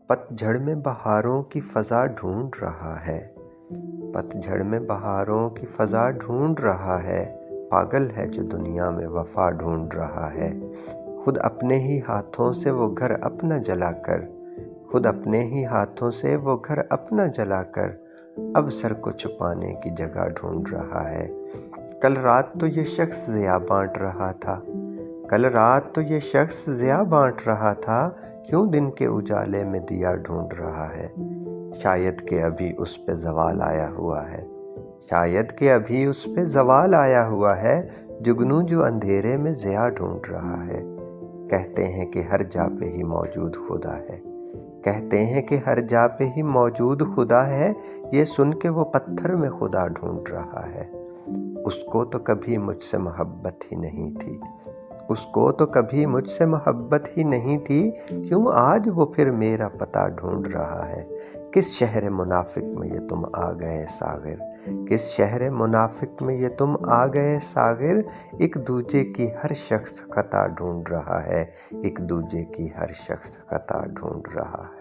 پتجھڑ میں بہاروں کی فضا ڈھونڈ رہا ہے، پتجھڑ میں بہاروں کی فضا ڈھونڈ رہا ہے، پاگل ہے جو دنیا میں وفا ڈھونڈ رہا ہے۔ خود اپنے ہی ہاتھوں سے وہ گھر اپنا جلا کر، خود اپنے ہی ہاتھوں سے وہ گھر اپنا جلا کر، اب سر کو چھپانے کی جگہ ڈھونڈ رہا ہے۔ کل رات تو یہ شخص ضیا بانٹ رہا تھا، کل رات تو یہ شخص ضیا بانٹ رہا تھا، کیوں دن کے اجالے میں دیا ڈھونڈ رہا ہے۔ شاید کہ ابھی اس پہ زوال آیا ہوا ہے، شاید کہ ابھی اس پہ زوال آیا ہوا ہے، جگنو جو اندھیرے میں ضیا ڈھونڈ رہا ہے۔ کہتے ہیں کہ ہر جا پہ ہی موجود خدا ہے، کہتے ہیں کہ ہر جا پہ ہی موجود خدا ہے، یہ سن کے وہ پتھر میں خدا ڈھونڈ رہا ہے۔ اس کو تو کبھی مجھ سے محبت ہی نہیں تھی، اس کو تو کبھی مجھ سے محبت ہی نہیں تھی، کیوں آج وہ پھر میرا پتہ ڈھونڈ رہا ہے۔ کس شہر منافق میں یہ تم آ گئے ساغر، کس شہر منافق میں یہ تم آ گئے ساغر، ایک دوجے کی ہر شخص خطا ڈھونڈ رہا ہے، ایک دوجے کی ہر شخص خطا ڈھونڈ رہا ہے۔